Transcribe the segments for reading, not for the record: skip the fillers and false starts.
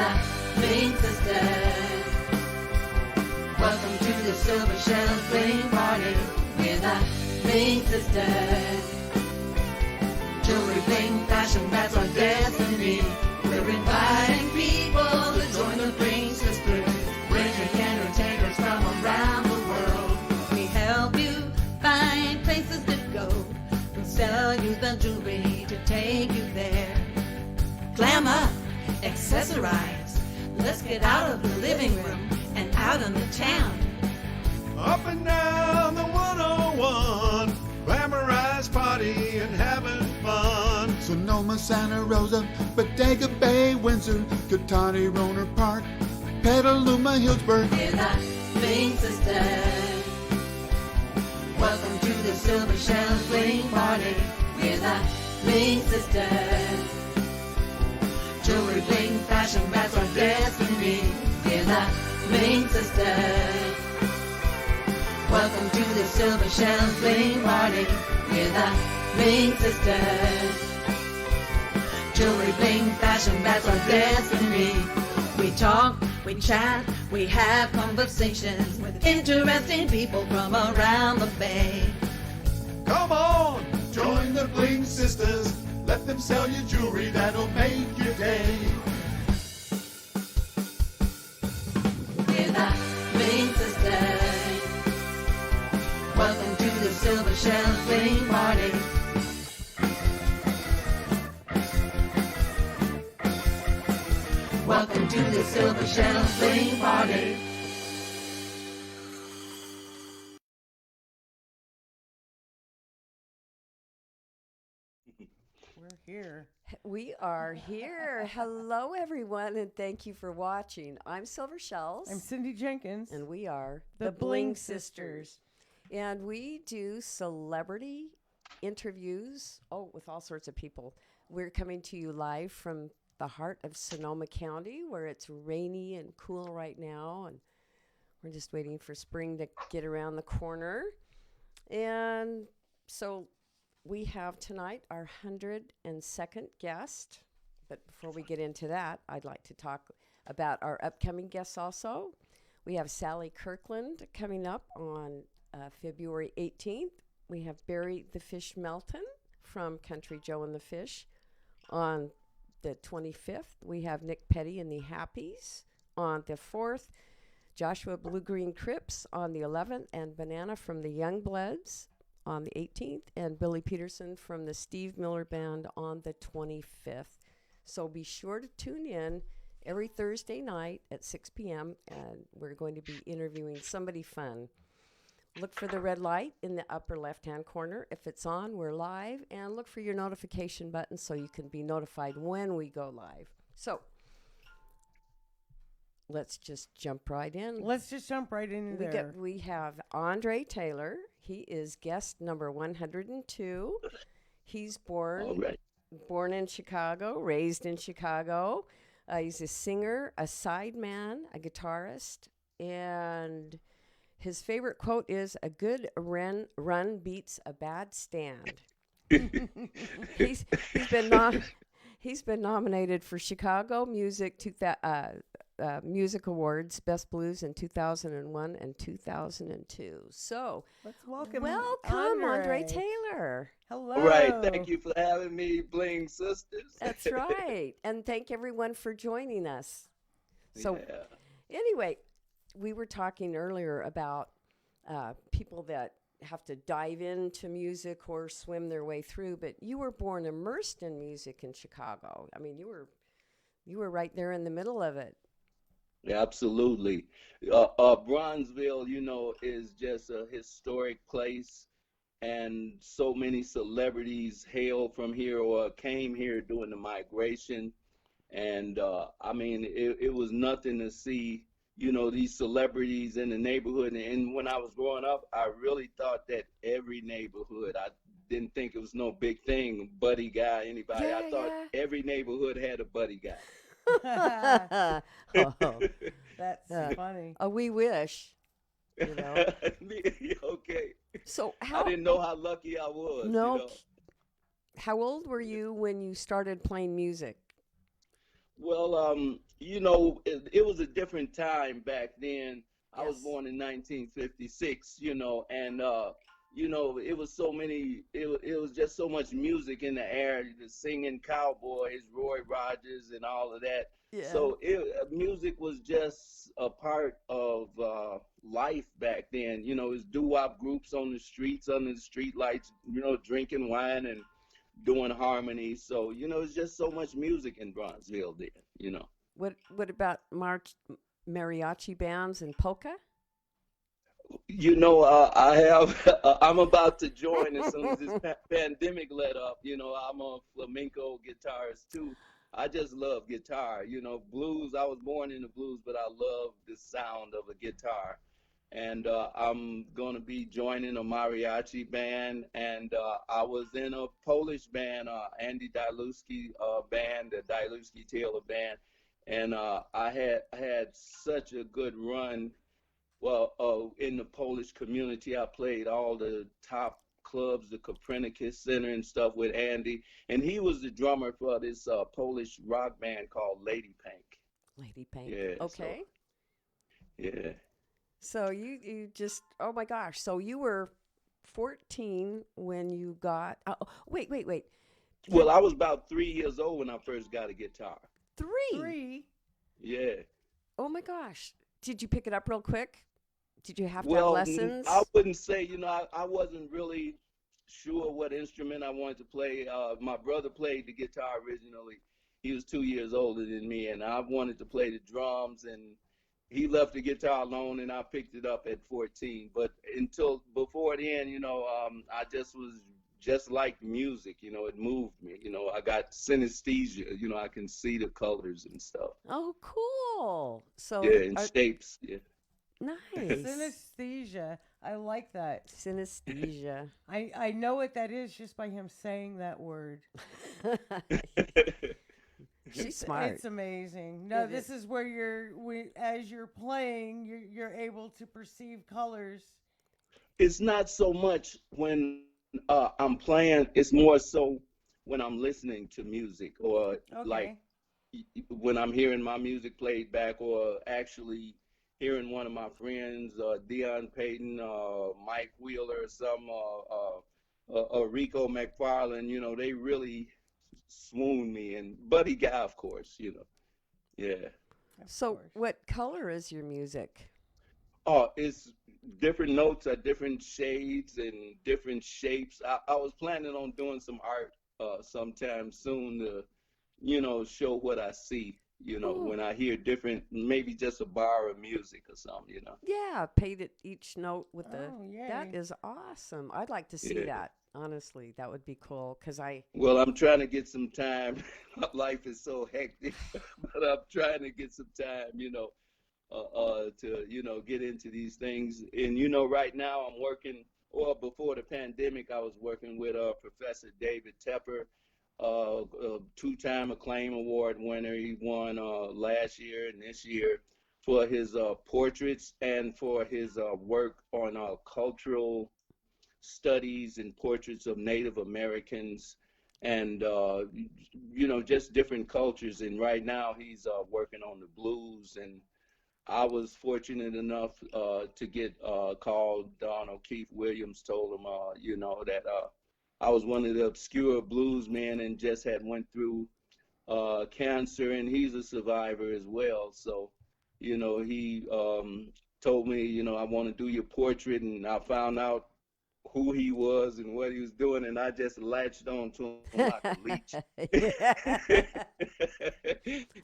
the Bling sisters. Welcome to the Silver Shells Bling party. We're the Bling sisters. Jewelry, bling, fashion, that's our destiny. We're inviting people to join the Bling sisters. We're the entertainers from around the world. We help you find places to go. We sell you the jewelry to take you there. Glam up, accessorize. Let's get out of the living room and out in the town. Up and down the 101, glamorized party and having fun. Sonoma, Santa Rosa, Bodega Bay, Windsor, Katani, Roner Park, Petaluma, Hillsburg. We're the Bling sisters. Welcome to the Silver Shells Bling party. We're the Bling sisters. Jewelry, bling, fashion, that's our destiny. We're the Bling sisters. Welcome to the Silver Shells Bling party. We're the Bling sisters. Jewelry, bling, fashion, that's our destiny. We talk, we chat, we have conversations with interesting people from around the Bay. Come on, join the Bling sisters. Let them sell you jewelry that'll make your day. We're the Bling sisters. Welcome to the Silver Shells Bling party. Welcome to the Silver Shells Bling party. We're here. We are here. Hello, everyone, and thank you for watching. I'm Silver Shells. I'm Cindy Jenkins. And we are the Bling Sisters. And we do celebrity interviews, with all sorts of people. We're coming to you live from the heart of Sonoma County, where it's rainy and cool right now, and we're just waiting for spring to get around the corner. And so we have tonight our 102nd guest. But before we get into that, I'd like to talk about our upcoming guests also. We have Sally Kirkland coming up on February 18th. We have Barry the Fish Melton from Country Joe and the Fish on the 25th. We have Nick Petty and the Happies on the 4th. Joshua Blue Green Crips on the 11th. And Banana from the Youngbloods on the 18th. And Billy Peterson from the Steve Miller Band on the 25th. So be sure to tune in every Thursday night at 6 p.m. And we're going to be interviewing somebody fun. Look for the red light in the upper left-hand corner. If it's on, we're live. And look for your notification button so you can be notified when we go live. So let's just jump right in. Let's just jump right in there. We have Andre Taylor. He is guest number 102. He's born in Chicago, raised in Chicago. He's a singer, a sideman, a guitarist, and his favorite quote is, "A good run beats a bad stand." He's been nominated for Chicago Music Music Awards Best Blues in 2001 and 2002. So let's welcome Andre Taylor. Hello. All right, thank you for having me, Bling Sisters. That's right, and thank everyone for joining us. So anyway, we were talking earlier about people that have to dive into music or swim their way through, but you were born immersed in music in Chicago. I mean, you were right there in the middle of it. Yeah, absolutely. Bronzeville, is just a historic place, and so many celebrities hail from here or came here during the migration. And it was nothing to see, these celebrities in the neighborhood. And when I was growing up, I really thought that every neighborhood, I didn't think it was no big thing, buddy guy, anybody. Yeah, I thought every neighborhood had a buddy guy. That's funny. We wish, Okay. So I didn't know how lucky I was. No. How old were you when you started playing music? Well, it was a different time back then. I was Yes. born in 1956, and it was so many. It was just so much music in the air. The singing cowboys, Roy Rogers, and all of that. Yeah. So music was just a part of life back then. It was doo-wop groups on the streets, under the street lights, drinking wine and doing harmony. So, it's just so much music in Bronzeville then. What about mariachi bands and polka? I have, I'm about to join as soon as this pandemic let up. I'm a flamenco guitarist too. I just love guitar. Blues, I was born in the blues, but I love the sound of a guitar. And I'm going to be joining a mariachi band. And I was in a Polish band, Andy Diluski band, the Diluski Taylor band. And I had such a good run. Well, in the Polish community, I played all the top clubs, the Copernicus Center and stuff with Andy, and he was the drummer for this Polish rock band called Lady Pink. Lady Pink. Yeah. Okay. Yeah. So you just, oh my gosh. So you were 14 when you got, oh, wait. Well, I was about 3 years old when I first got a guitar. Three? Yeah. Oh my gosh. Did you pick it up real quick? Did you have to have Well, lessons? I wouldn't say, I wasn't really sure what instrument I wanted to play. My brother played the guitar originally. He was 2 years older than me, and I wanted to play the drums, and he left the guitar alone, and I picked it up at 14. But until before then, I just liked music. It moved me. I got synesthesia. I can see the colors and stuff. Oh, cool. So, Yeah, and shapes. Yeah. nice. Synesthesia. I like that. Synesthesia. I know what that is just by him saying that word. She's smart. It's amazing. No, It this is where as you're playing, you're able to perceive colors. It's not so much when I'm playing, it's more so when I'm listening to music or like Okay. when I'm hearing my music played back or actually hearing one of my friends, Dion Payton, Mike Wheeler, Rico McFarlane, they really swoon me, and Buddy Guy, of course, yeah. Of So, course. what color is your music? Oh, it's different notes are different shades and different shapes. I was planning on doing some art sometime soon to, show what I see, Ooh. when I hear different, maybe just a bar of music or something. Yeah, painted each note with the. Oh, yay. That is awesome. I'd like to see Yeah. that. Honestly, that would be cool because Well, I'm trying to get some time. My life is so hectic, but I'm trying to get some time, to get into these things. And right now I'm working. Or before the pandemic, I was working with Professor David Tepper, a two-time Acclaim Award winner. He won last year and this year for his portraits and for his work on cultural studies and portraits of Native Americans and just different cultures. And right now he's working on the blues, and I was fortunate enough to get called. Keith Williams told him that I was one of the obscure blues men and just had went through cancer, and he's a survivor as well. So he told me, I want to do your portrait, and I found out who he was and what he was doing, and I just latched on to him like a leech.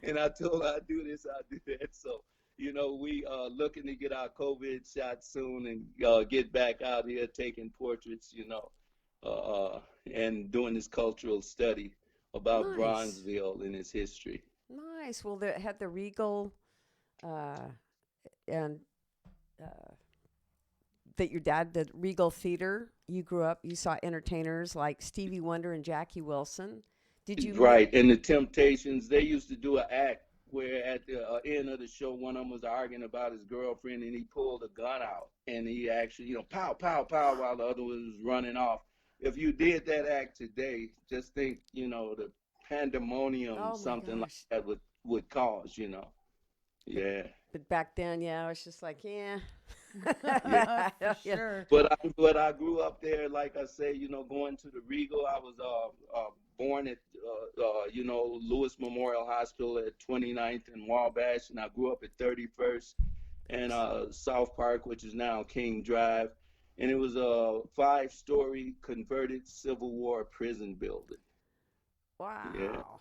And I told her, I do this, I do that. So, we looking to get our COVID shot soon and get back out here taking portraits, and doing this cultural study about Nice. Bronzeville and its history. nice. Well, they had the Regal, and that your dad did Regal Theater. You grew up. You saw entertainers like Stevie Wonder and Jackie Wilson. Did you? Right, and the Temptations, they used to do an act where at the end of the show, one of them was arguing about his girlfriend, and he pulled a gun out, and he actually, pow, pow, pow, while the other one was running off. If you did that act today, just think, the pandemonium, Oh my something like gosh. that would cause, you know. Yeah. But back then, yeah, I was just like, yeah. Yeah. For Yeah. sure. But I grew up there, like I say, you know, going to the Regal. I was born at you know, Lewis Memorial Hospital at 29th and Wabash, and I grew up at 31st and South Park, which is now King Drive, and it was a 5-story converted Civil War prison building. Yeah, Wow.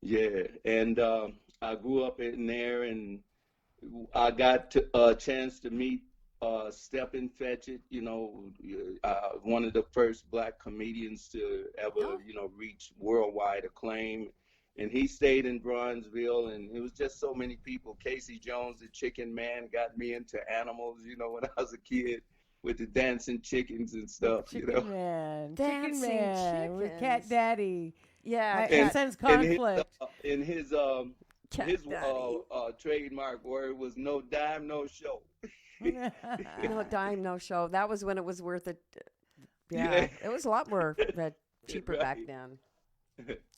yeah, and I grew up in there, and I got a chance to meet Stepin Fetchit, you know, one of the first black comedians to ever, Oh, you know, reach worldwide acclaim. And he stayed in Bronzeville, and it was just so many people. Casey Jones, the Chicken Man, got me into animals, you know, when I was a kid with the dancing chickens and stuff, you know. Chicken dancing Man with Cat chickens. Daddy. Yeah, He And cat, sends and conflict. cat his daddy. trademark word was no dime, no show. No dime, no show. That was when it was worth it. Yeah, Yeah, it was a lot more cheaper back right. then.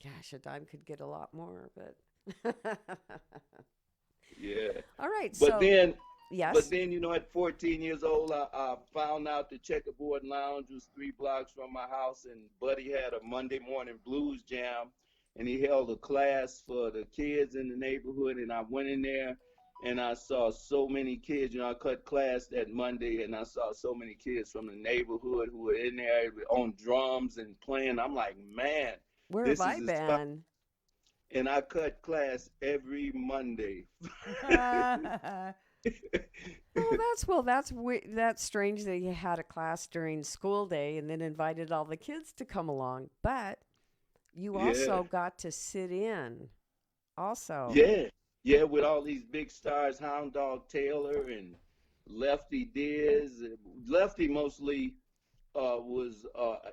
Gosh, a dime could get a lot more, but Yeah. all right. But So then, yes, you know, at 14 years old, I found out the Checkerboard Lounge was 3 blocks from my house, and Buddy had a Monday morning blues jam, and he held a class for the kids in the neighborhood, and I went in there, and I saw so many kids. You know, I cut class that Monday, and I saw so many kids from the neighborhood who were in there on drums and playing. I'm like, man, where have this is I inspiring. been? And I cut class every Monday. Oh, that's strange that you had a class during school day and then invited all the kids to come along. But you Yeah, also got to sit in. Also, yeah, yeah, with all these big stars, Hound Dog Taylor and Lefty Diz. Lefty mostly was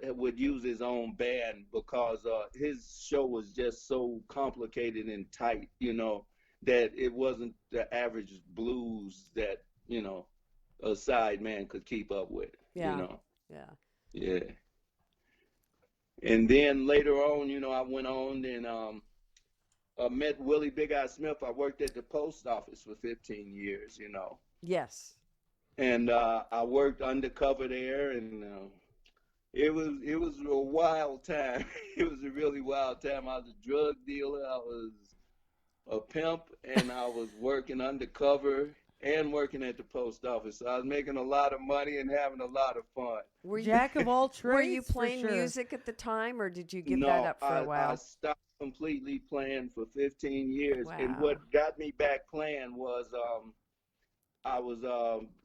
would use his own band because his show was just so complicated and tight, you know, that it wasn't the average blues that, you know, a side man could keep up with, you yeah, know. yeah. Yeah. And then later on, you know, I went on and met Willie Big Eye Smith. I worked at the post office for 15 years, you know, Yes. and I worked undercover there, and it was a wild time. It was a really wild time. I was a drug dealer. I was a pimp, and I was working undercover and working at the post office. So I was making a lot of money and having a lot of fun. Were you Jack of all were you trades, for playing sure. music at the time, or did you give that No, up for a I while? stopped completely playing for 15 years. And Wow. what got me back playing was I was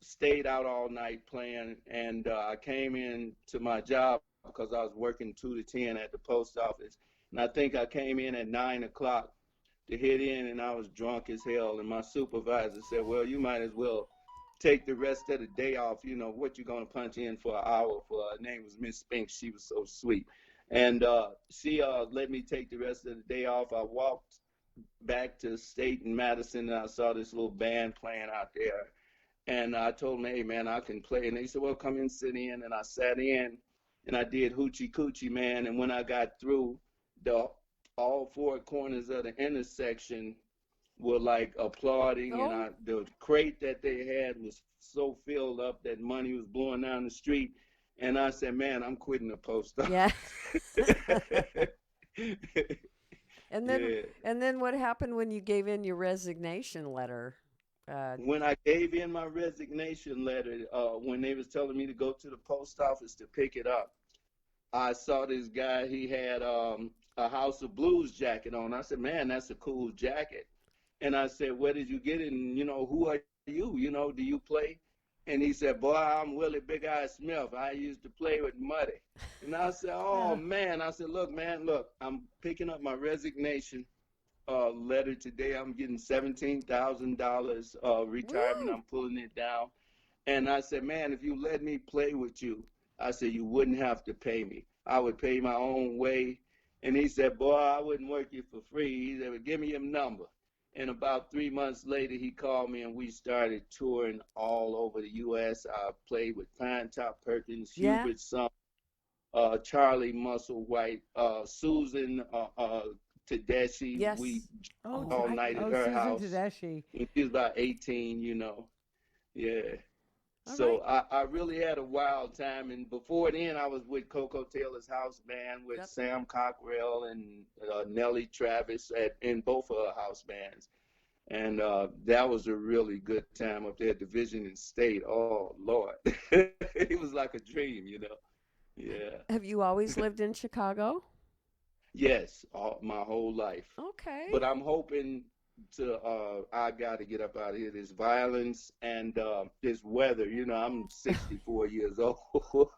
stayed out all night playing, and I came in to my job because I was working 2 to 10 at the post office, and I think I came in at 9 o'clock to hit in, and I was drunk as hell. And my supervisor said, "Well, you might as well take the rest of the day off. You know what you're gonna punch in for an hour for." Her name was Miss Spinks. She was so sweet, and she let me take the rest of the day off. I walked back to State and Madison, and I saw this little band playing out there. And I told them, "Hey, man, I can play." And they said, "Well, come in, sit in." And I sat in, and I did Hoochie Coochie Man. And when I got through, the all 4 corners of the intersection were like applauding, and Oh, the crate that they had was so filled up that money was blowing down the street. And I said, "Man, I'm quitting the post yeah. office." and then Yeah. and then what happened when you gave in your resignation letter? Uh, When I gave in my resignation letter, when they was telling me to go to the post office to pick it up, I saw this guy. He had a House of Blues jacket on. I said, "Man, that's a cool jacket." And I said, "Where did you get it? And, you know, who are you? You know, do you play?" And he said, "Boy, I'm Willie Big Eye Smith. I used to play with Muddy." And I said, "Oh, man." I said, "Look, man, look, I'm picking up my resignation letter today. I'm getting $17,000 retirement. woo! I'm pulling it down." And I said, "Man, if you let me play with you," I said, "you wouldn't have to pay me. I would pay my own way." And he said, "Boy, I wouldn't work you for free." He said, "Well, give me your number." And about 3 months later, he called me, and we started touring all over the U.S. I played with Pine Top Perkins, Yeah. Hubert Sump, Charlie Musselwhite, Susan Tedeschi. Yes. We Oh, all night at her Susan house Tedeschi. when she was about 18, you know. Yeah. All So right. I really had a wild time. And before then, I was with Coco Taylor's house band with Yep. Sam Cockrell and Nellie Travis in both of her house bands. And that was a really good time up there at Division and State. Oh, Lord. It was like a dream, you know. Yeah. Have you always lived in Chicago? Yes, my whole life. Okay. But I'm hoping I got to get up out of here. This violence and this weather. You know, I'm 64 years old.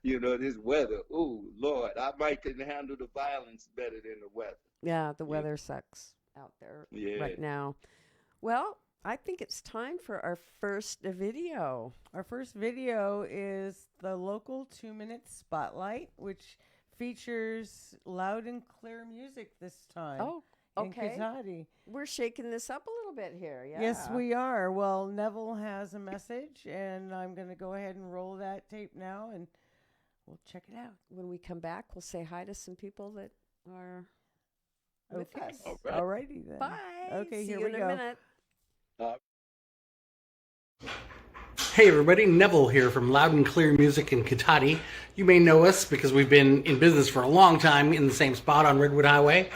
You know, this weather. Ooh, Lord, I might can handle the violence better than the weather. Yeah, the weather sucks out there Yeah. right now. Well, I think it's time for our first video. Our first video is the local 2-minute spotlight, which features loud and clear music this time. Oh, in okay. Katati. We're shaking this up a little bit here. Yeah. Yes, we are. Well, Neville has a message, and I'm going to go ahead and roll that tape now, and we'll check it out. When we come back, we'll say hi to some people that are with Okay. us. All right. All righty then. Bye. Okay, See here you we in go. a minute. Hey everybody, Neville here from Loud and Clear Music in Katati. You may know us because we've been in business for a long time in the same spot on Redwood Highway.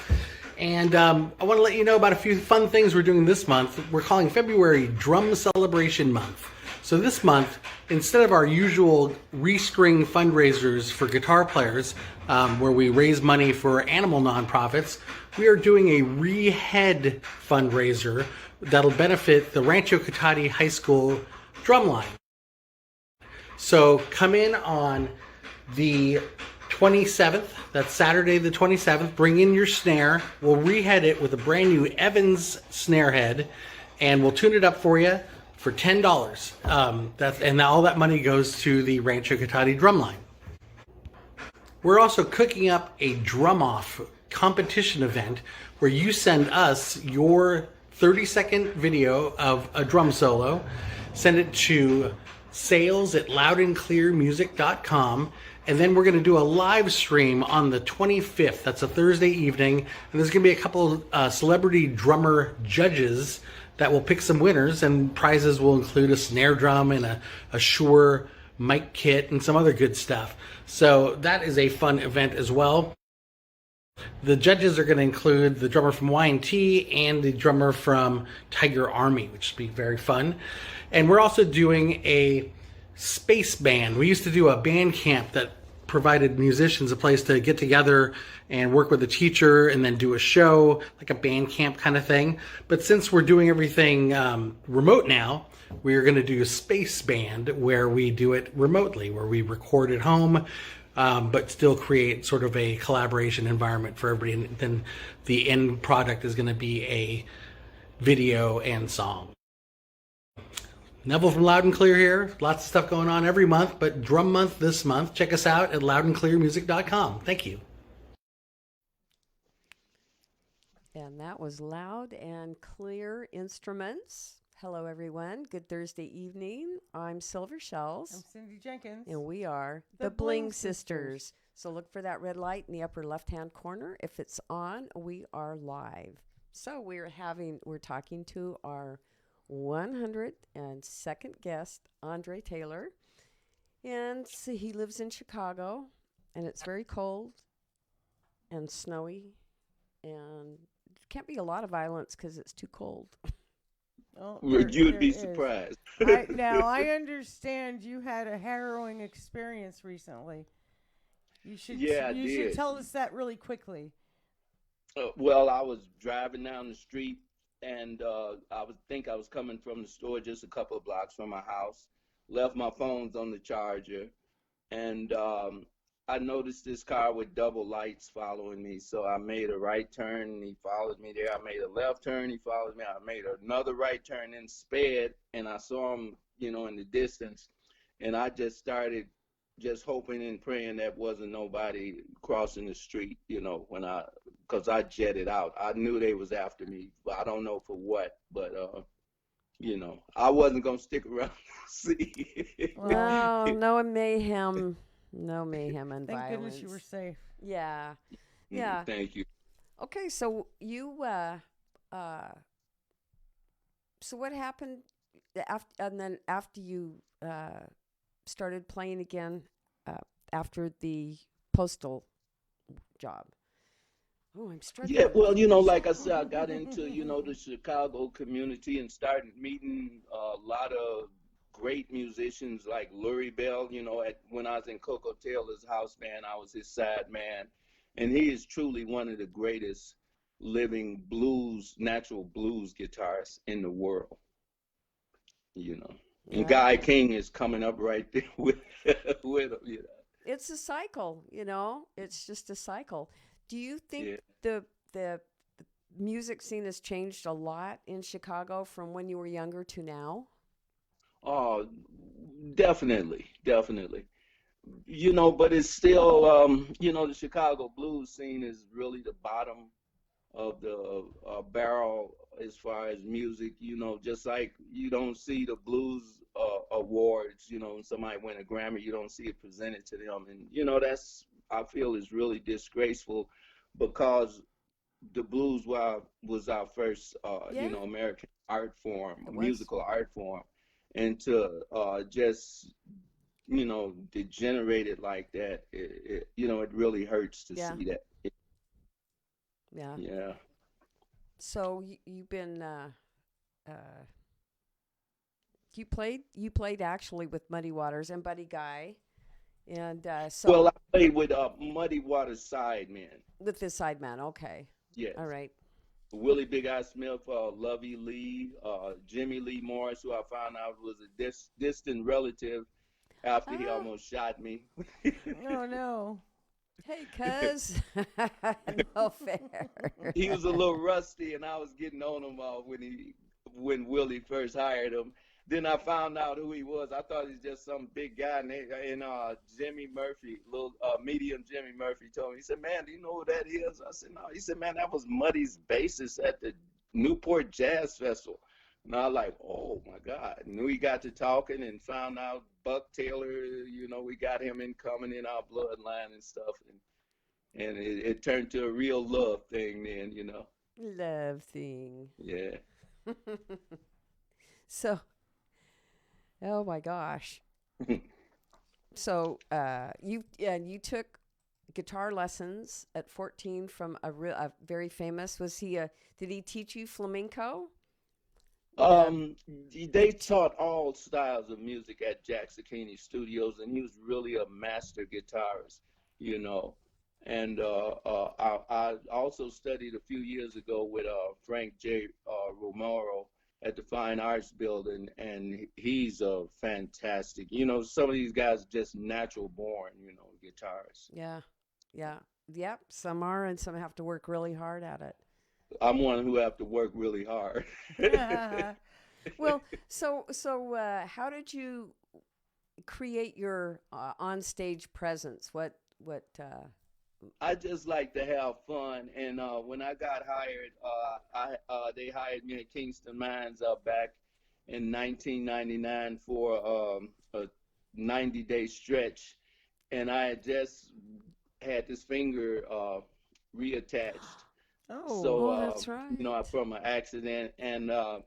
And I want to let you know about a few fun things we're doing this month. We're calling February Drum Celebration Month. So this month, instead of our usual restring fundraisers for guitar players, where we raise money for animal nonprofits, we are doing a Rehead fundraiser that'll benefit the Rancho Katati High School drumline. So come in on the 27th, that's Saturday the 27th, bring in your snare. We'll rehead it with a brand new Evans snare head, and we'll tune it up for you for $10. And all that money goes to the Rancho Katati drumline. We're also cooking up a drum-off competition event where you send us your 30-second video of a drum solo, send it to sales@loudandclearmusic.com, and then we're going to do a live stream on the 25th. That's a Thursday evening, and there's going to be a couple celebrity drummer judges that will pick some winners, and prizes will include a snare drum and a Shure mic kit and some other good stuff. So that is a fun event as well. The judges are going to include the drummer from Y&T and the drummer from Tiger Army, which should be very fun. And we're also doing a space band. We used to do a band camp that provided musicians a place to get together and work with a teacher and then do a show, like a band camp kind of thing. But since we're doing everything remote now, we are going to do a space band where we do it remotely, where we record at home, but still create sort of a collaboration environment for everybody. And then the end product is going to be a video and song. Neville from Loud and Clear here. Lots of stuff going on every month, but Drum Month this month. Check us out at loudandclearmusic.com. Thank you. And that was Loud and Clear Instruments. Hello, everyone. Good Thursday evening. I'm Silver Shells. I'm Cindy Jenkins. And we are The the Bling Bling Sisters. So look for that red light in the upper left-hand corner. If it's on, we are live. So we're talking to our 102nd guest, Andre Taylor. And so he lives in Chicago, and it's very cold and snowy, and can't be a lot of violence because it's too cold. Oh, You'd be is. surprised. Now, I understand you had a harrowing experience recently. You should Yeah, I you should did. tell us that really quickly. Well, I was driving down the street, and I was coming from the store just a couple of blocks from my house. Left my phones on the charger, and I noticed this car with double lights following me. So I made a right turn, and he followed me there. I made a left turn, he followed me. I made another right turn and sped, and I saw him, in the distance. And I just started just hoping and praying that wasn't nobody crossing the street, because I jetted out. I knew they was after me, but I don't know for what. But I wasn't gonna stick around to see. No, no mayhem. No mayhem and Thank violence. goodness you were safe. Yeah. Yeah. Thank you. Okay, so so what happened after you started playing again after the postal job? Oh, I'm struggling. Yeah, well, with like I said, I got into, the Chicago community and started meeting a lot of great musicians like Lurie Bell, when I was in Coco Taylor's house band, I was his side man. And he is truly one of the greatest living natural blues guitarists in the world, you know. And Yeah. Guy King is coming up right there with him. It's a cycle, It's just a cycle. Do you think Yeah. the music scene has changed a lot in Chicago from when you were younger to now? Oh, definitely, definitely. But it's still, the Chicago blues scene is really the bottom of the barrel as far as music. Just like you don't see the blues awards. When somebody win a Grammy, you don't see it presented to them, and that's, I feel, is really disgraceful, because the blues was our first, Yeah, American art form, it was. musical art form, and to just degenerated like that, it really hurts to Yeah, see that. yeah. Yeah. So you've been uh, you played actually with Muddy Waters and Buddy Guy, and Well, so I played with Muddy Waters Sidemen. with this sideman. Okay, Yes. all right. Willie Big Eye Smith, Lovey Lee, Jimmy Lee Morris, who I found out was a distant relative after he Ah, almost shot me. Oh no. hey, cuz. No fair. He was a little rusty, and I was getting on him when Willie first hired him. Then I found out who he was. I thought he was just some big guy, and Jimmy Murphy, little medium Jimmy Murphy, told me. He said, "Man, do you know who that is?" I said, "No." He said, "Man, that was Muddy's bassist at the Newport Jazz Festival." And I was like, "Oh my God!" And we got to talking and found out Buck Taylor. We got him coming in our bloodline and stuff, and it turned to a real love thing then. Love thing. Yeah. So, oh my gosh. So, you took guitar lessons at 14 from a very famous. Did he teach you flamenco? The Um, they taught all styles of music at Jack Zucchini Studios, and he was really a master guitarist, you know. And I also studied a few years ago with Frank J. Romero at the Fine Arts Building, and he's a fantastic. Some of these guys are just natural born, guitarists. Yeah, yeah, yep. Some are, and some have to work really hard at it. I'm one who have to work really hard. Well, how did you create your on-stage presence? I just like to have fun, and when I got hired, they hired me at Kingston Mines back in 1999 for a 90-day stretch, and I had just had this finger reattached. Oh. So, Oh, that's right. from an accident, and that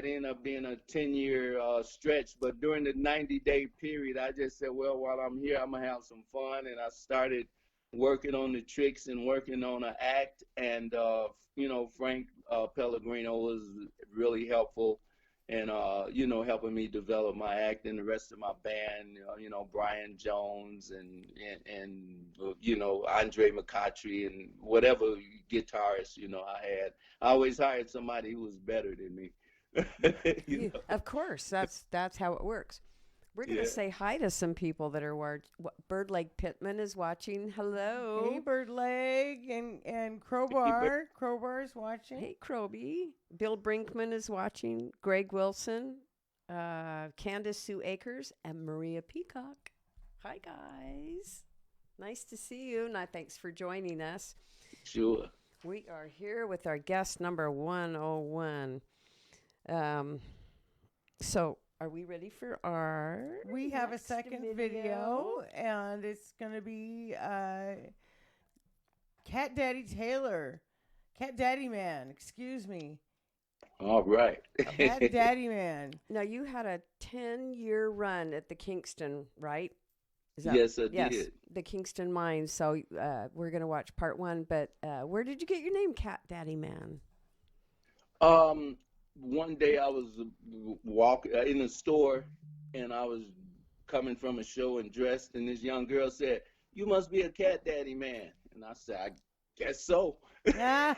ended up being a 10-year stretch. But during the 90-day period, I just said, well, while I'm here, I'm gonna have some fun, and I started working on the tricks and working on an act. And Frank Pellegrino was really helpful, and helping me develop my act and the rest of my band. Brian Jones and Andre McCautry and whatever guitarist I had. I always hired somebody who was better than me. Of course, that's how it works. We're gonna Yeah. say hi to some people that are Bird Lake Pittman is watching. Hello. Hey, Birdleg and Bird. Crowbar. Crowbar's watching. Hey, Croby. Bill Brinkman is watching. Greg Wilson, Candace Sue Akers, and Maria Peacock. Hi, guys. Nice to see you. And thanks for joining us. Sure. We are here with our guest number 101. So, are we ready for our? We have a next second video, and it's going to be Cat Daddy Taylor. Cat Daddy Man, excuse me. All right. Cat Daddy Man. Now, you had a 10-year run at the Kingston, right? Is Yes, I did. The Kingston Mines. So we're going to watch part 1. But where did you get your name, Cat Daddy Man? One day I was walking in the store, and I was coming from a show and dressed, and this young girl said, "You must be a Cat Daddy Man." And I said, "I guess so." Oh,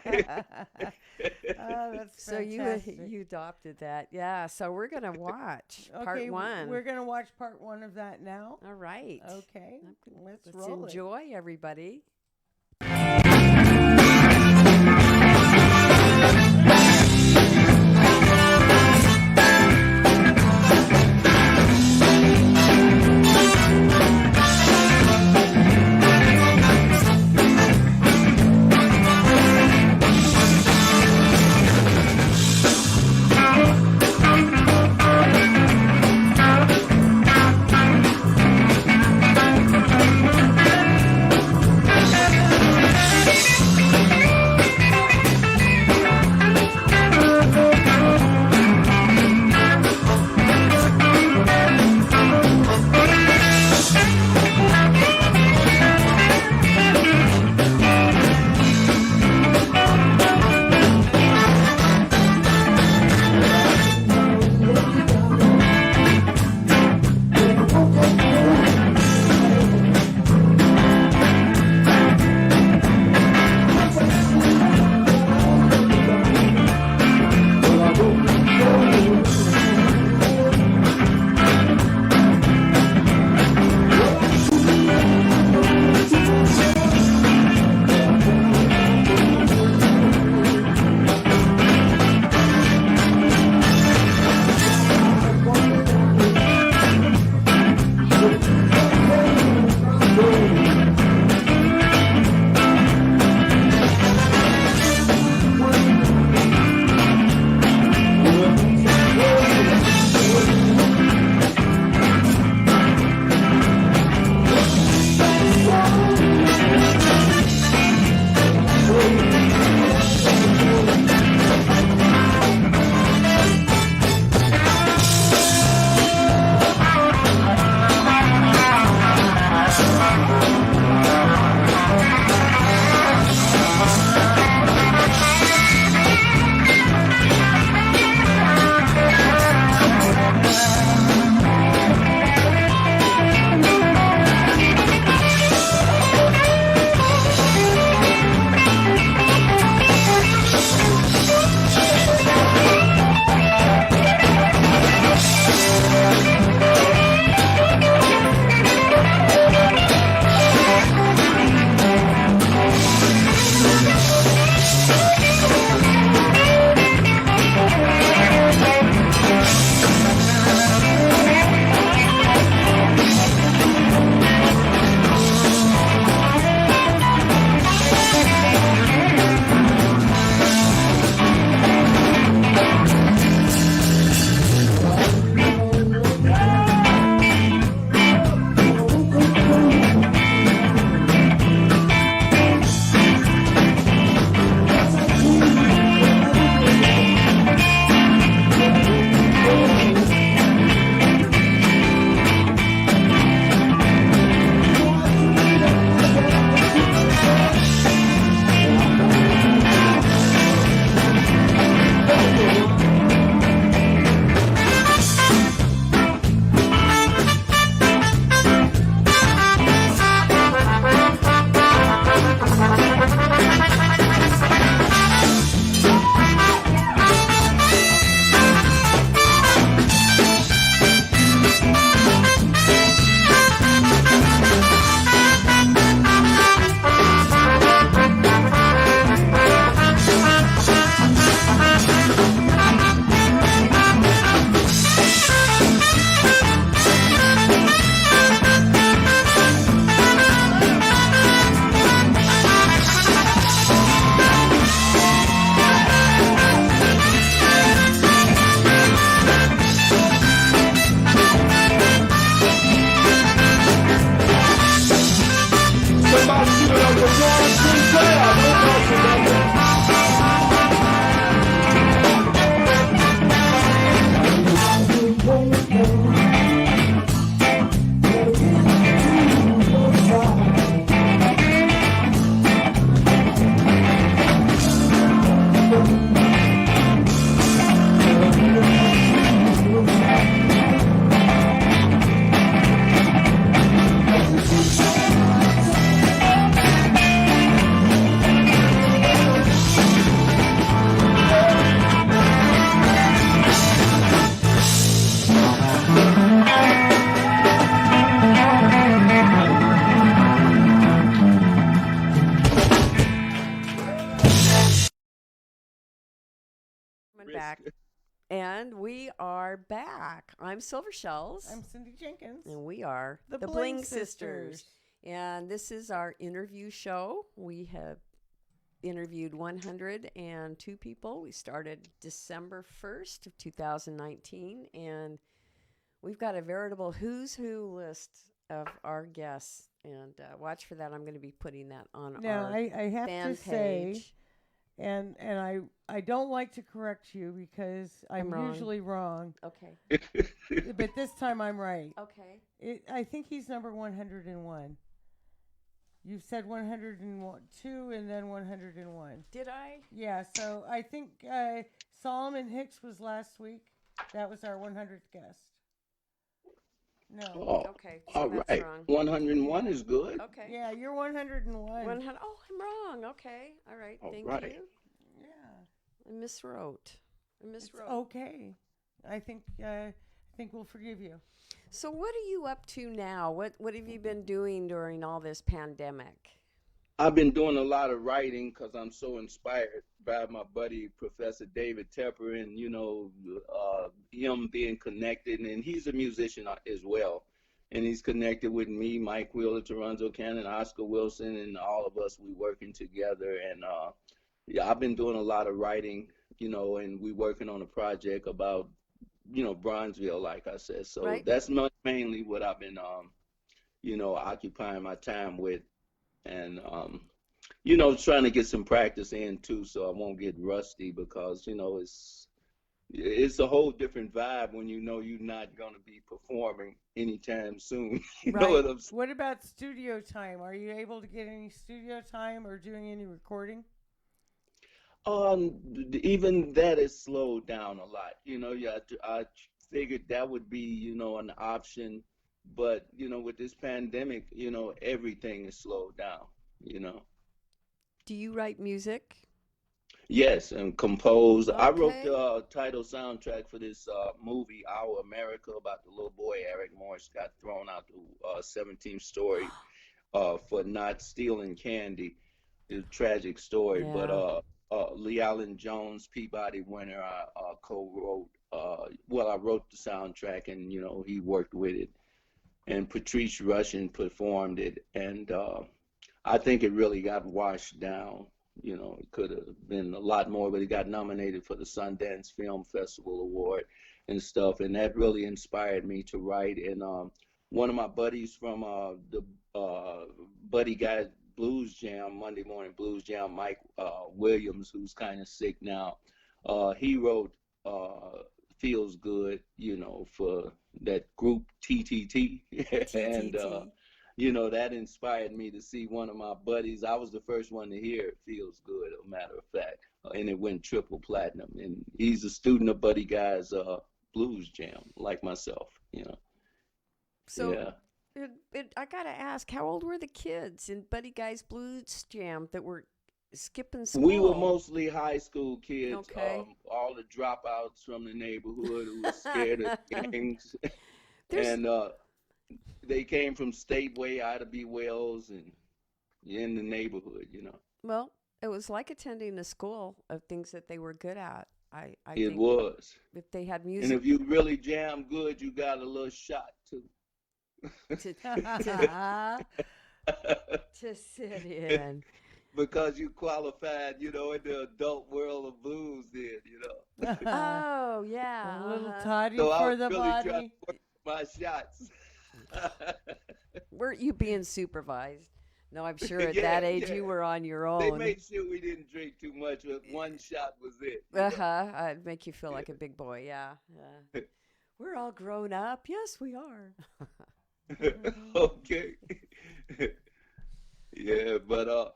that's So fantastic. you adopted that. Yeah. So we're going to watch part 1. We're going to watch part 1 of that now. All right. Okay. Let's Let's roll it. enjoy, everybody. coming risk. back. And we are back. I'm Silver Shells. I'm Cindy Jenkins. And we are The the Bling Bling Sisters. Sisters. And this is our interview show. We have interviewed 102 people. We started December 1st of 2019. And we've got a veritable who's who list of our guests. And watch for that. I'm going to be putting that on Now, our I have fan to say, page. and I don't like to correct you because I'm wrong. usually wrong, Okay. but this time I'm right. Okay. I think he's number 101. You've said 102 and then 101. Did I? Yeah, so I think Solomon Hicks was last week. That was our 100th guest. No. Oh, Okay. So all that's right. wrong. 101 is good. Okay. Yeah, you're 101. 100. Oh, I'm wrong. Okay. All right. All Thank right. you. Yeah. I miswrote. It's okay. I think we'll forgive you. So what are you up to now? What have you been doing during all this pandemic? I've been doing a lot of writing because I'm so inspired by my buddy, Professor David Tepper, and, him being connected. And he's a musician as well. And he's connected with me, Mike Wheeler, Toronto Cannon, Oscar Wilson, and all of us, we working together. And, I've been doing a lot of writing, and we working on a project about, Bronzeville, like I said. So Right. that's mainly what I've been, occupying my time with. And, trying to get some practice in too, so I won't get rusty because, it's a whole different vibe when you're not going to be performing anytime soon. You know what I'm saying? What about studio time? Are you able to get any studio time or doing any recording? Even that is slowed down a lot. I figured that would be, an option. But, with this pandemic, everything is slowed down. Do you write music? Yes, and compose. I wrote Okay. the title soundtrack for this movie, Our America, about the little boy Eric Morris got thrown out the 17th story for not stealing candy. It's a tragic story. Yeah. But Lee Allen Jones, Peabody winner, I co-wrote. I wrote the soundtrack, and he worked with it. And Patrice Rushen performed it, and I think it really got washed down. It could have been a lot more, but it got nominated for the Sundance Film Festival Award and stuff, and that really inspired me to write. And one of my buddies from the Buddy Guy Blues Jam, Monday Morning Blues Jam, Mike Williams, who's kind of sick now, he wrote Feels Good, for that group TTT. And that inspired me to see one of my buddies. I was the first one to hear It Feels Good, a matter of fact, and it went triple platinum. And he's a student of Buddy Guy's Blues Jam, like myself. So Yeah. I got to ask, how old were the kids in Buddy Guy's Blues Jam that were skipping school? We were mostly high school kids, Okay. all the dropouts from the neighborhood who were scared of gangs. There's- And they came from Stateway, Ida B. Wells, and in the neighborhood, Well, it was like attending a school of things that they were good at. I It think was. if they had And music if you really jam good, you got a little shot too. to sit in. Because you qualified, in the adult world of blues then, Oh, yeah. A little uh-huh. toddy So I for was the really body. trying to work my shots. Weren't you being supervised? No, I'm sure at Yeah, that age yeah. you were on your They own. made sure we didn't drink too much, but one shot was it. I'd make you feel like a big boy, yeah. We're all grown up. Yes, we are. Okay. Yeah, but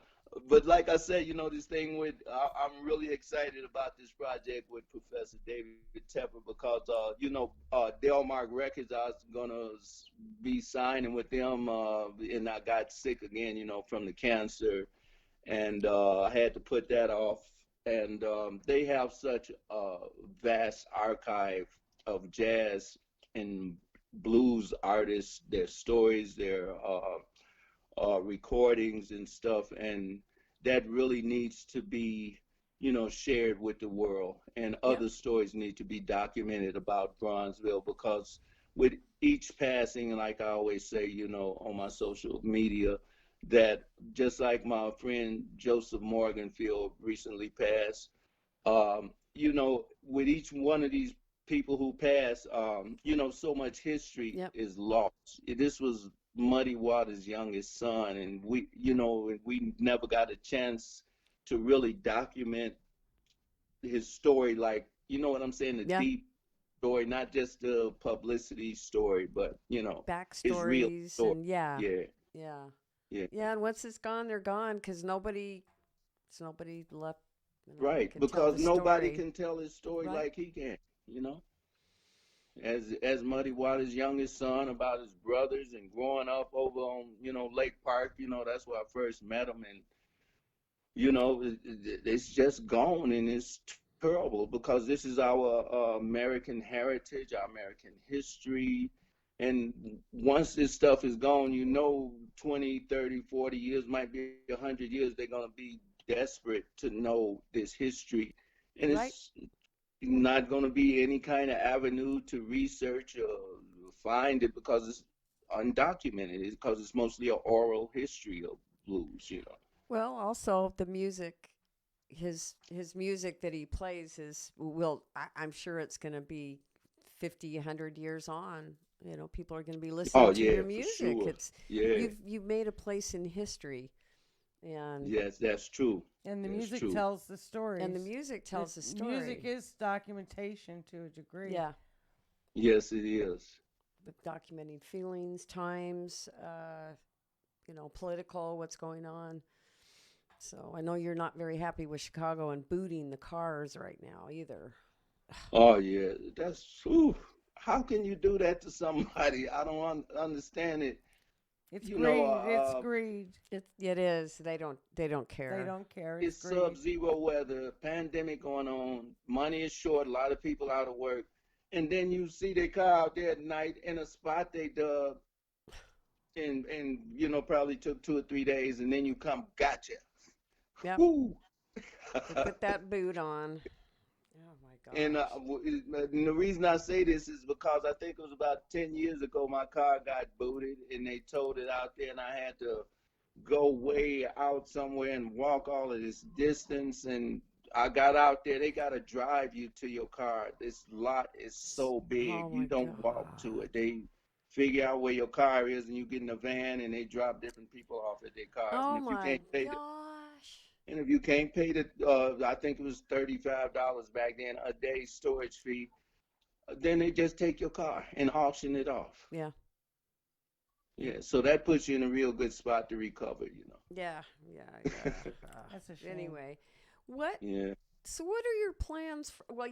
like I said, this thing with I'm really excited about this project with Professor David Tepper because Delmark Records, I was gonna be signing with them, and I got sick again, from the cancer, and I had to put that off. And they have such a vast archive of jazz and blues artists, their stories, their recordings and stuff, and that really needs to be shared with the world. And Yep. other stories need to be documented about Bronzeville, because with each passing, like I always say, on my social media, that just like my friend Joseph Morganfield recently passed, with each one of these people who pass, so much history Yep. is lost. This was Muddy Waters' youngest son, and we never got a chance to really document his story, like, you know what I'm saying, the Yeah. deep story, not just the publicity story, but his real Backstories story. and yeah. Yeah, Yeah. yeah. Yeah, and once it's gone, they're gone because nobody left, Right, can tell because the nobody story. can tell his story Right. like he can, you know. As Muddy Waters' youngest son, about his brothers and growing up over on, Lake Park, that's where I first met him. And it's just gone, and it's terrible, because this is our American heritage, our American history. And once this stuff is gone, 20, 30, 40 years, might be 100 years, they're going to be desperate to know this history. And Right. it's not going to be any kind of avenue to research or find it, because it's undocumented. It's because it's mostly an oral history of blues. Well, also the music, his music that he plays I'm sure it's going to be 50, 100 years on. People are going to be listening Oh to your yeah, for music. sure. It's Yeah. you've made a place in history, and Yes, that's true. And the That's music true. tells the stories. the music tells the story. Music is documentation to a degree. Yeah, Yes, it is. with documenting feelings, times, political, what's going on. So I know you're not very happy with Chicago and booting the cars right now either. Oh yeah, that's whew. How can you do that to somebody? I don't understand it. It's You know, greed. It's greed. It is. They don't care. They don't care. It's it's greed. sub-zero weather, pandemic going on, money is short, a lot of people out of work, and then you see their car out there at night in a spot they dug, and probably took 2 or 3 days, and then you come, gotcha. Yep. Whoo. They put that boot on. Oh my And, gosh. and the reason I say this is because I think it was about 10 years ago my car got booted and they towed it out there, and I had to go way out somewhere and walk all of this distance. And I got out there, they got to drive you to your car. This lot is so big, Oh you my don't walk to God. it. They figure out where your car is, and you get in a van and they drop different people off at their cars. And Oh if you my can't pay the gosh. and if you can't pay the, I think it was $35 back then, a day storage fee, then they just take your car and auction it off. Yeah. Yeah, so that puts you in a real good spot to recover. Yeah. Yeah. Yeah. That's a shame. Anyway, what? Yeah. So what are your plans for? Well,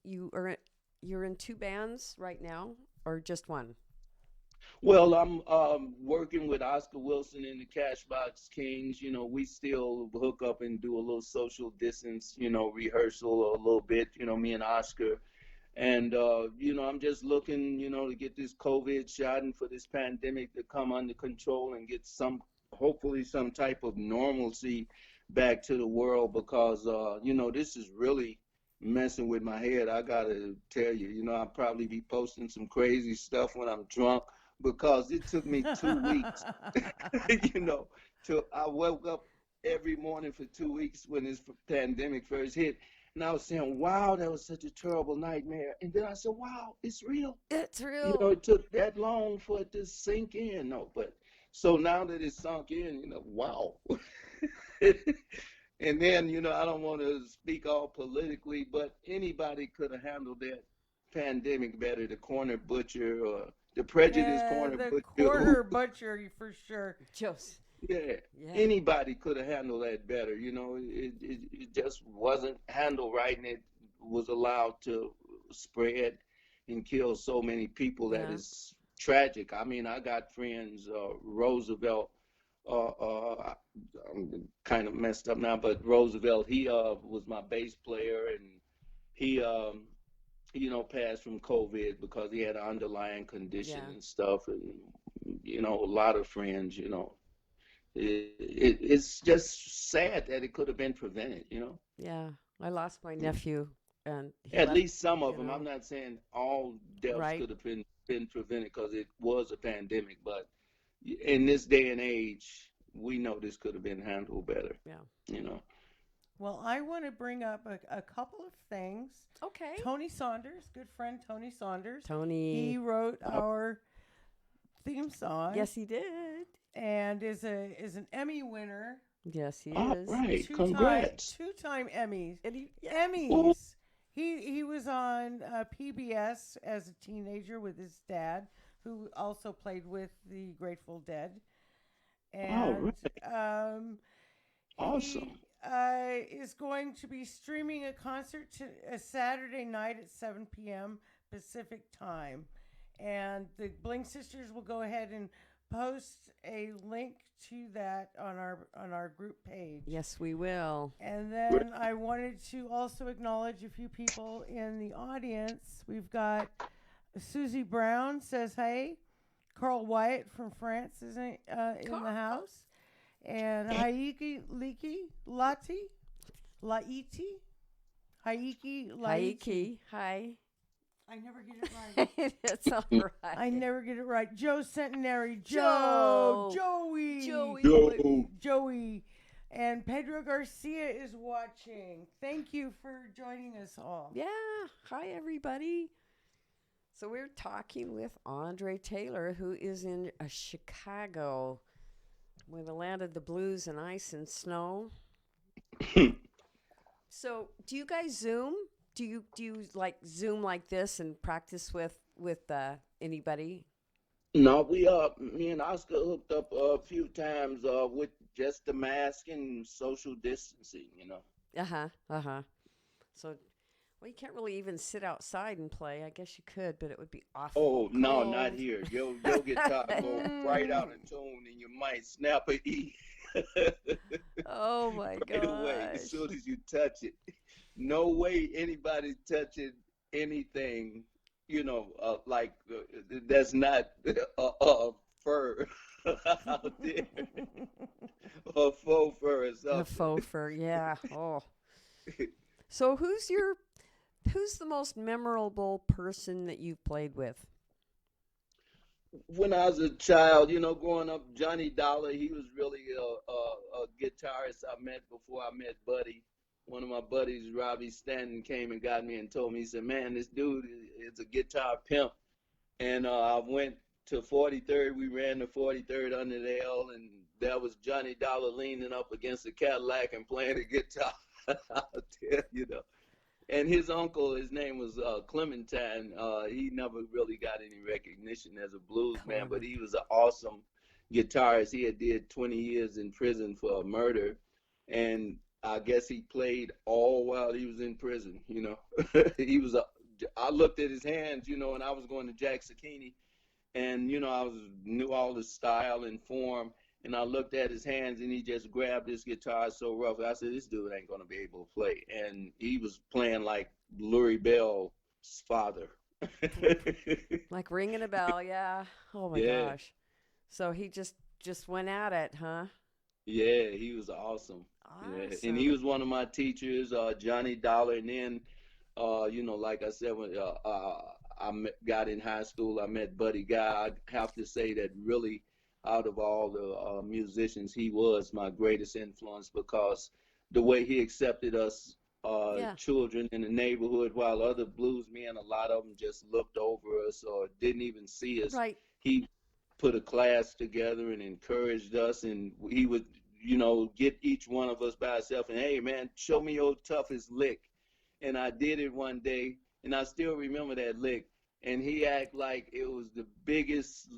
you're in two bands right now, or just one? Well, I'm working with Oscar Wilson and the Cashbox Kings. We still hook up and do a little social distance, rehearsal a little bit, me and Oscar. And, I'm just looking, to get this COVID shot and for this pandemic to come under control and get hopefully some type of normalcy back to the world, because, this is really messing with my head. I got to tell you, I'll probably be posting some crazy stuff when I'm drunk, because it took me 2 weeks, you know, I woke up every morning for 2 weeks when this pandemic first hit. And I was saying, wow, that was such a terrible nightmare. And then I said, wow, it's real. It's real. It took that long for it to sink in. No, but so now that it's sunk in, wow. And then, I don't want to speak all politically, but anybody could have handled that pandemic better. The corner butcher, or the prejudice corner The butcher. quarter butcher for sure. Just Yeah, yeah. anybody could have handled that better. It just wasn't handled right, and it was allowed to spread and kill so many people that Yeah. is tragic. I mean, I got friends, Roosevelt, I'm kind of messed up now, but Roosevelt, he was my bass player, and he, passed from COVID because he had an underlying condition Yeah. and stuff, and, a lot of friends, It's just sad that it could have been prevented, you know. Yeah, I lost my nephew, and he At left. least some of You them. I'm know, not saying all deaths right? could have been prevented because it was a pandemic, but in this day and age, we know this could have been handled better, Yeah. you know. Well, I want to bring up a couple of things. Okay. Tony Saunders, good friend Tony Saunders. Tony. He wrote our theme song. Yes, he did. And is an Emmy winner. Yes, he All is. right, Two-time- congrats. Two-time Emmys. And he, Emmys. He was on PBS as a teenager with his dad, who also played with the Grateful Dead. And Awesome. he is going to be streaming a concert a Saturday night at 7 p.m. Pacific time. And the Bling sisters will go ahead and post a link to that on our group page. yes, we will. And then I wanted to also acknowledge a few people in the audience. We've got Susie Brown says hey. Carl Wyatt from France is in the house. And Haiki Laiti. Hi. I never get it right. It's all right. I never get it right. Joe Centenary. Joe. Joey. And Pedro Garcia is watching. Thank you for joining us all. Yeah. Hi, everybody. So we're talking with Andre Taylor, who is in Chicago, where the land of the blues and ice and snow. So, do you guys Zoom? Do you like Zoom like this and practice with anybody? No, me and Oscar hooked up a few times with just the mask and social distancing, you know. So, well, you can't really even sit outside and play. I guess you could, but it would be awful. Oh, no, cold. not here. Your guitar go right out of tune and you might snap a E. Oh my Right away, as gosh. soon as you touch it. No way anybody touching anything, you know, that's not fur out there. Or faux fur or something. The faux fur, yeah. Oh. So who's the most memorable person that you've played with? When I was a child, you know, growing up, Johnny Dollar, he was really a guitarist I met before I met Buddy. One of my buddies, Robbie Stanton, came and got me and told me, he said, man, this dude is a guitar pimp. And I went to 43rd. We ran the 43rd under the L, and there was Johnny Dollar leaning up against a Cadillac and playing the guitar out there, you know. And his uncle, his name was Clementine. He never really got any recognition as a blues man, but he was an awesome guitarist. He had did 20 years in prison for murder, and I guess he played all while he was in prison, you know. I looked at his hands, you know, and I was going to Jack Sakini, and, you know, knew all the style and form, and I looked at his hands, and he just grabbed his guitar so rough. I said, this dude ain't going to be able to play. And he was playing like Lurie Bell's father. Like ringing a bell, yeah. Oh my gosh. So he just went at it, huh? Yeah, he was awesome. Yeah. And he was one of my teachers, Johnny Dollar. And then, you know, like I said, when got in high school, I met Buddy Guy. I have to say that really, out of all the musicians, he was my greatest influence because the way he accepted us children in the neighborhood, while other blues men, a lot of them just looked over us or didn't even see us. Right. He put a class together and encouraged us, and he would, you know, get each one of us by himself and, hey, man, show me your toughest lick. And I did it one day, and I still remember that lick. And he acted like it was the biggest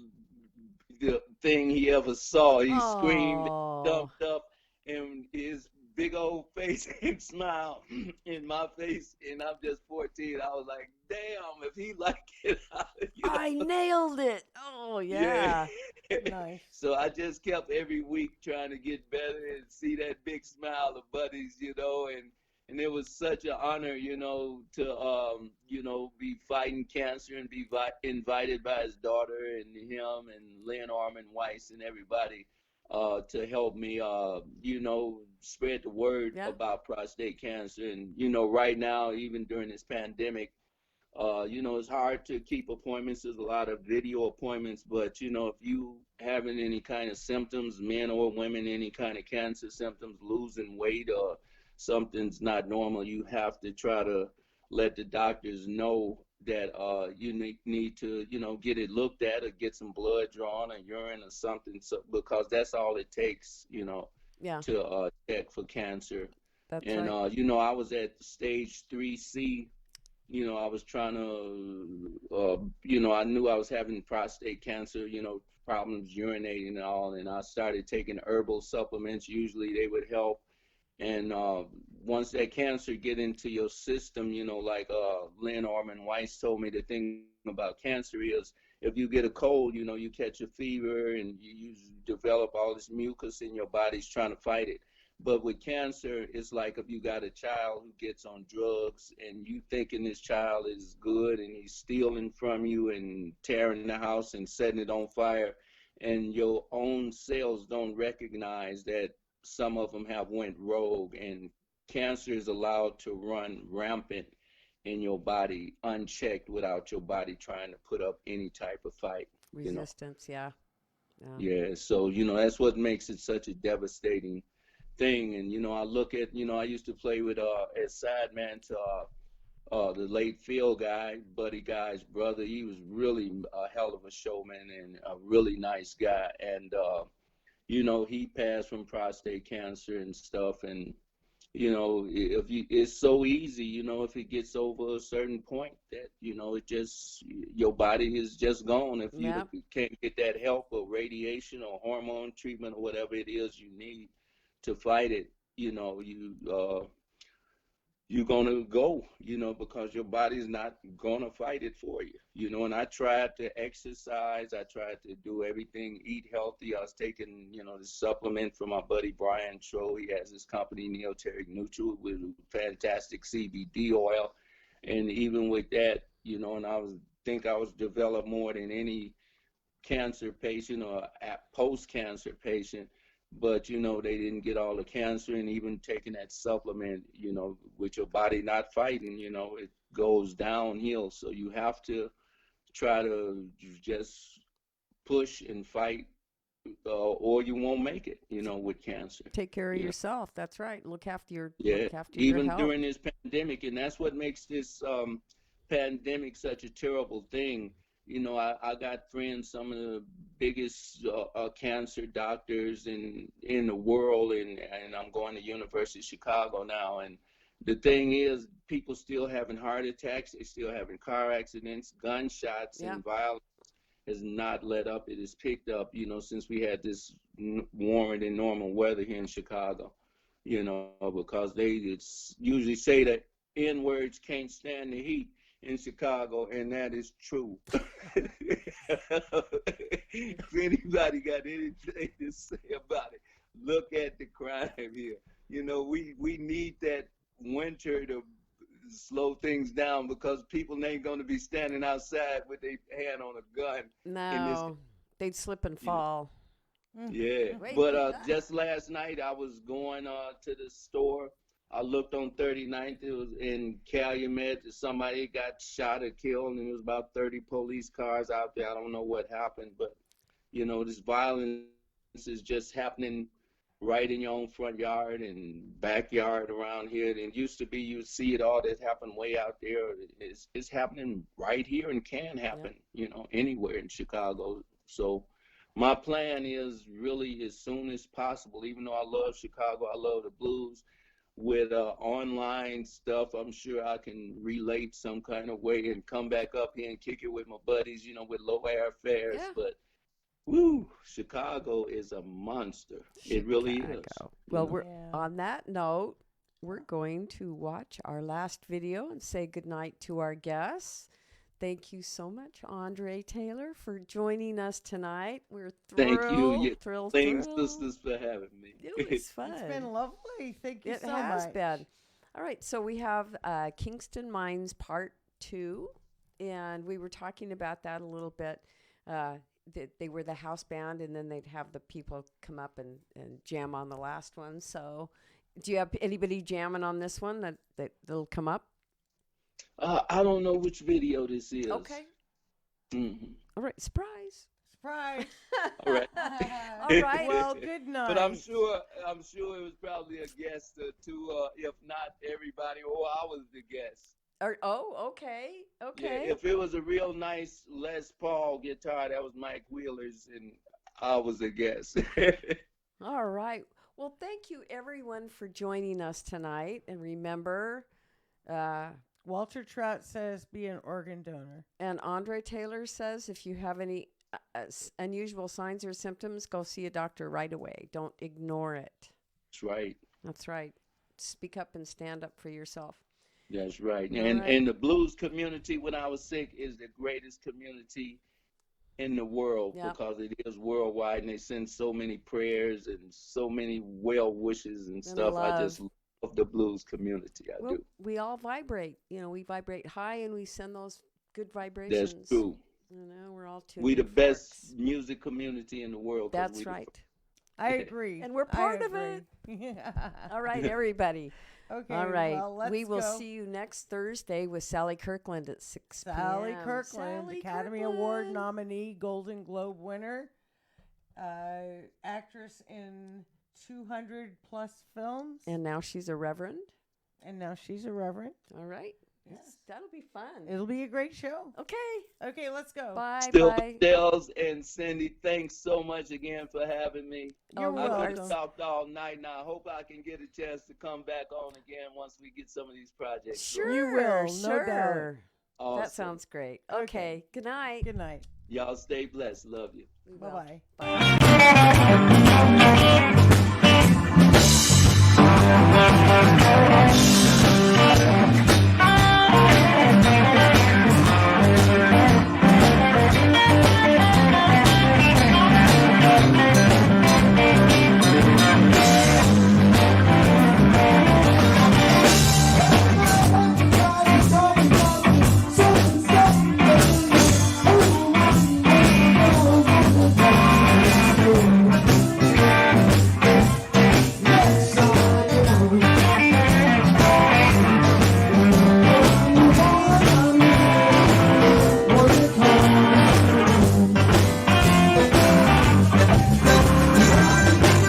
thing he ever saw. He screamed, jumped up, and his big old face and smile in my face. And I'm just 14. I was like, damn, if he liked it, I nailed it. Oh, yeah. Nice. So I just kept every week trying to get better and see that big smile of Buddy's, you know, and it was such an honor, you know, to, you know, be fighting cancer and be invited by his daughter and him and Lynn Armin Weiss and everybody to help me, spread the word Yeah. about prostate cancer. And, right now, even during this pandemic, it's hard to keep appointments. There's a lot of video appointments, but if you having any kind of symptoms, men or women, any kind of cancer symptoms, losing weight or something's not normal, you have to try to let the doctors know that you need to, get it looked at or get some blood drawn or urine or something, so because that's all it takes, Yeah, to check for cancer. that's And right. I was at stage 3C. I was trying to, I knew I was having prostate cancer, problems urinating and all, and I started taking herbal supplements. Usually they would help. And once that cancer get into your system, like Lynn Orman Weiss told me, the thing about cancer is if you get a cold, you catch a fever and you develop all this mucus in your body's trying to fight it. But with cancer, it's like if you got a child who gets on drugs and you thinking this child is good and he's stealing from you and tearing the house and setting it on fire, and your own cells don't recognize that some of them have went rogue, and cancer is allowed to run rampant in your body unchecked without your body trying to put up any type of fight. Resistance, yeah. Yeah. Yeah, so that's what makes it such a devastating thing. And I look at, I used to play with as sideman to the late Phil guy, Buddy Guy's brother. He was really a hell of a showman and a really nice guy. And he passed from prostate cancer and stuff. And if you, it's so easy, if it gets over a certain point that it just, your body is just gone if you Yeah. can't get that help or radiation or hormone treatment or whatever it is you need to fight it. You're gonna go, because your body's not gonna fight it for you, And I tried to exercise, I tried to do everything, eat healthy. I was taking, the supplement from my buddy Brian Tro. He has this company, Neoteric Neutral, with fantastic CBD oil, and even with that, and I was developed more than any cancer patient or post-cancer patient, but they didn't get all the cancer. And even taking that supplement, with your body not fighting, it goes downhill. So you have to try to just push and fight, or you won't make it, with cancer. Take care of Yeah. yourself. That's right. Look after your Yeah, look after your even health. during this pandemic, and that's what makes this pandemic such a terrible thing. I got friends, some of the biggest cancer doctors in the world, and I'm going to University of Chicago now. And the thing is, people still having heart attacks, they still having car accidents, gunshots, Yeah. and violence has not let up. It has picked up, since we had this warmer than normal weather here in Chicago. Because they usually say that N words can't stand the heat in Chicago, and that is true. If anybody got anything to say about it, look at the crime here. We need that winter to slow things down, because people ain't going to be standing outside with their hand on a gun in this. No, they'd slip and fall. Yeah, Wait, but just last night I was going to the store. I looked on 39th. It was in Calumet. Somebody got shot or killed, and there was about 30 police cars out there. I don't know what happened, but this violence is just happening right in your own front yard and backyard around here. And it used to be you'd see it all that happened way out there. It's happening right here and can happen, anywhere in Chicago. So my plan is really as soon as possible, even though I love Chicago, I love the blues, with online stuff, I'm sure I can relate some kind of way and come back up here and kick it with my buddies, with low airfares. Yeah. But woo, Chicago is a monster. It really is. Chicago. Well, we're Yeah. on that note, we're going to watch our last video and say goodnight to our guests. Thank you so much, Andre Taylor, for joining us tonight. We're thrilled, Thank you, thrilled, Bling thrilled. sisters, for having me. It was fun. It's been lovely. Thank you It so has much. been. All right, so we have Kingston Mines Part 2, and we were talking about that a little bit. they were the house band, and then they'd have the people come up and jam on the last one. So, do you have anybody jamming on this one that'll come up? I don't know which video this is. Okay. Mhm. All right. Surprise. Surprise. All right. All right. Well, good night. But I'm sure it was probably a guest or two, if not everybody, or I was the guest. Okay. Yeah, if it was a real nice Les Paul guitar, that was Mike Wheeler's, and I was a guest. All right. Well, thank you everyone for joining us tonight. And remember, Walter Trout says be an organ donor. and Andre Taylor says if you have any unusual signs or symptoms, go see a doctor right away. Don't ignore it. That's right. That's right. Speak up and stand up for yourself. That's right. All And right. and the blues community when I was sick is the greatest community in the world Yep. because it is worldwide, and they send so many prayers and so many well wishes and stuff. I love. just love the blues community. I Well, do. we all vibrate. We vibrate high, and we send those good vibrations. That's true. We're all tuned. We the in best forks. music community in the world. 'cause That's we the right. I agree. And we're part of it. Yeah. All right, everybody. Okay. All right. Well, let's we will go. see you next Thursday with Sally Kirkland at 6 Sally p.m. Kirkland, Sally Academy Award Kirkland. nominee, Golden Globe winner, actress in 200 plus films, And now she's a reverend. and now she's a reverend. All right. Yes. That'll be fun. It'll be a great show. Okay. Okay, let's go. Bye. Still, Bye. Dels and Cindy, thanks so much again for having me. You're Oh, I could welcome. have talked all night, and I hope I can get a chance to come back on again once we get some of these projects. Sure. You will, no Sure. doubt. Awesome. That sounds great. Okay. Good night. Good night. Y'all stay blessed. Love you. We will. Bye-bye.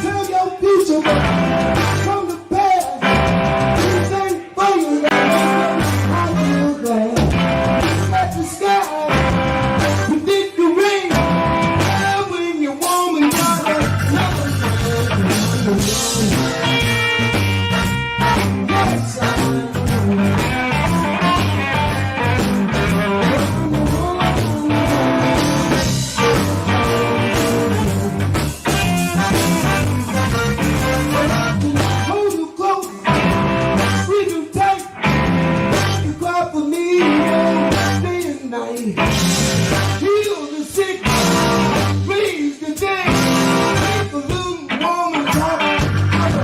Tell your future from the past. Anything for you, I feel glad. At the sky, predict the rain. And when you're warm and got yes, hold you close, squeeze you tight. You cry for me day and night. Heal the sick, raise the dead. Make a little woman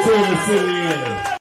service in the air.